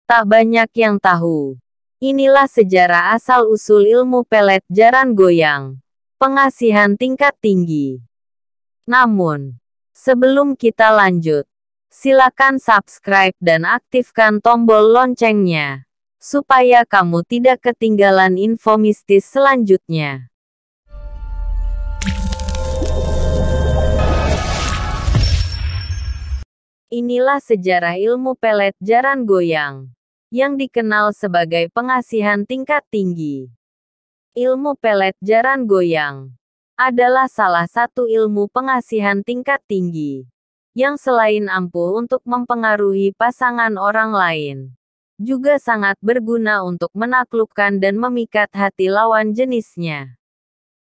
Tak banyak yang tahu. Inilah sejarah asal-usul ilmu pelet jaran goyang. Pengasihan tingkat tinggi. Namun, sebelum kita lanjut, silakan subscribe dan aktifkan tombol loncengnya, supaya kamu tidak ketinggalan info mistis selanjutnya. Inilah sejarah ilmu pelet jaran goyang, yang dikenal sebagai pengasihan tingkat tinggi. Ilmu pelet jaran goyang adalah salah satu ilmu pengasihan tingkat tinggi, yang selain ampuh untuk mempengaruhi pasangan orang lain, juga sangat berguna untuk menaklukkan dan memikat hati lawan jenisnya.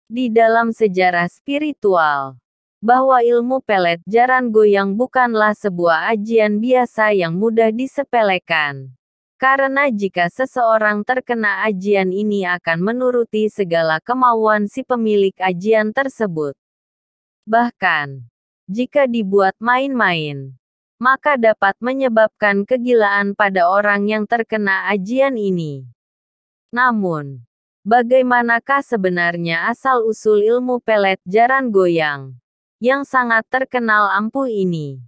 Di dalam sejarah spiritual, bahwa ilmu pelet jaran goyang bukanlah sebuah ajian biasa yang mudah disepelekan. Karena jika seseorang terkena ajian ini akan menuruti segala kemauan si pemilik ajian tersebut. Bahkan, jika dibuat main-main, maka dapat menyebabkan kegilaan pada orang yang terkena ajian ini. Namun, bagaimanakah sebenarnya asal-usul ilmu pelet jaran goyang yang sangat terkenal ampuh ini?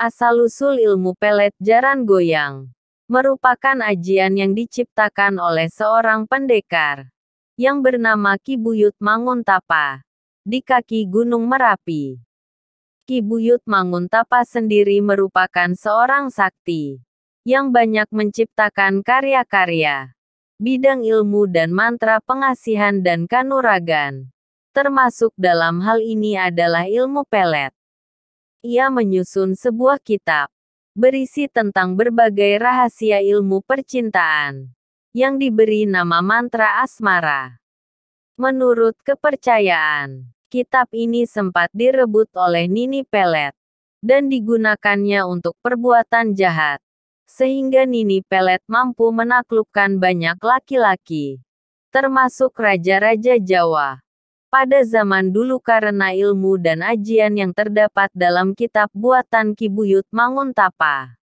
Asal-usul ilmu pelet jaran goyang merupakan ajian yang diciptakan oleh seorang pendekar yang bernama Ki Buyut Manguntapa di kaki Gunung Merapi. Ki Buyut Manguntapa sendiri merupakan seorang sakti yang banyak menciptakan karya-karya bidang ilmu dan mantra pengasihan dan kanuragan. Termasuk dalam hal ini adalah ilmu pelet. Ia menyusun sebuah kitab berisi tentang berbagai rahasia ilmu percintaan yang diberi nama mantra asmara. Menurut kepercayaan, kitab ini sempat direbut oleh Nini Pelet dan digunakannya untuk perbuatan jahat, sehingga Nini Pelet mampu menaklukkan banyak laki-laki, termasuk raja-raja Jawa pada zaman dulu karena ilmu dan ajian yang terdapat dalam kitab buatan Ki Buyut Manguntapa.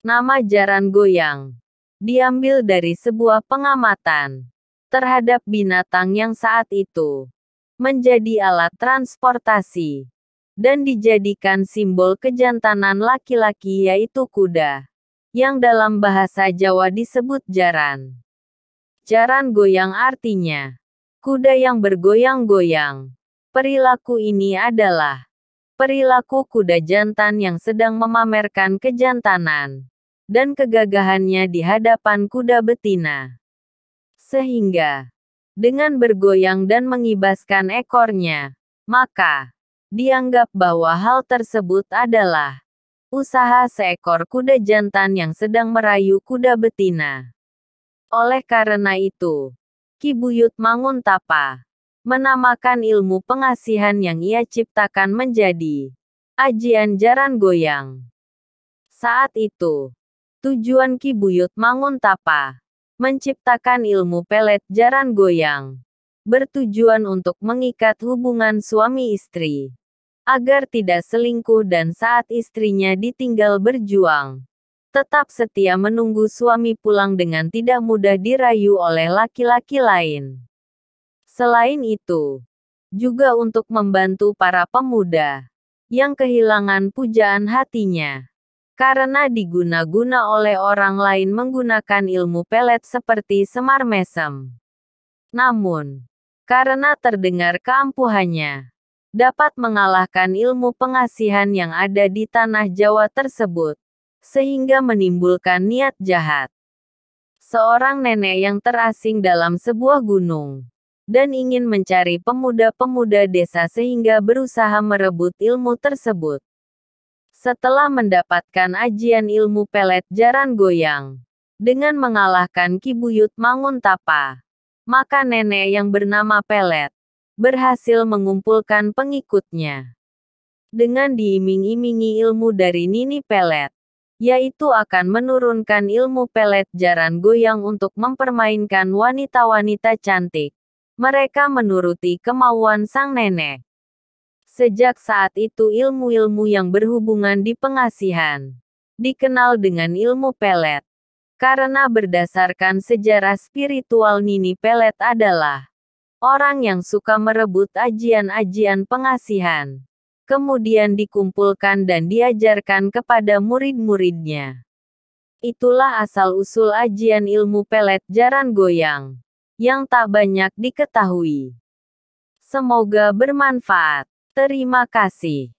Nama jaran goyang diambil dari sebuah pengamatan terhadap binatang yang saat itu menjadi alat transportasi dan dijadikan simbol kejantanan laki-laki yaitu kuda, yang dalam bahasa Jawa disebut jaran. Jaran goyang artinya kuda yang bergoyang-goyang. Perilaku ini adalah perilaku kuda jantan yang sedang memamerkan kejantanan dan kegagahannya di hadapan kuda betina. Sehingga, dengan bergoyang dan mengibaskan ekornya, maka dianggap bahwa hal tersebut adalah usaha seekor kuda jantan yang sedang merayu kuda betina. Oleh karena itu, Ki Buyut Manguntapa menamakan ilmu pengasihan yang ia ciptakan menjadi ajian jaran goyang. Saat itu, tujuan Ki Buyut Manguntapa menciptakan ilmu pelet jaran goyang bertujuan untuk mengikat hubungan suami istri agar tidak selingkuh dan saat istrinya ditinggal berjuang, tetap setia menunggu suami pulang dengan tidak mudah dirayu oleh laki-laki lain. Selain itu, juga untuk membantu para pemuda yang kehilangan pujaan hatinya karena diguna-guna oleh orang lain menggunakan ilmu pelet seperti Semar Mesem. Namun, karena terdengar keampuhannya dapat mengalahkan ilmu pengasihan yang ada di tanah Jawa tersebut, sehingga menimbulkan niat jahat. Seorang nenek yang terasing dalam sebuah gunung dan ingin mencari pemuda-pemuda desa sehingga berusaha merebut ilmu tersebut. Setelah mendapatkan ajian ilmu pelet jaran goyang dengan mengalahkan Ki Buyut Manguntapa, maka nenek yang bernama Pelet berhasil mengumpulkan pengikutnya. Dengan diiming-imingi ilmu dari Nini Pelet, yaitu akan menurunkan ilmu pelet jaran goyang untuk mempermainkan wanita-wanita cantik. Mereka menuruti kemauan sang nenek. Sejak saat itu ilmu-ilmu yang berhubungan di pengasihan dikenal dengan ilmu pelet. Karena berdasarkan sejarah spiritual, Nini Pelet adalah orang yang suka merebut ajian-ajian pengasihan, kemudian dikumpulkan dan diajarkan kepada murid-muridnya. Itulah asal-usul ajian ilmu pelet jaran goyang, yang tak banyak diketahui. Semoga bermanfaat. Terima kasih.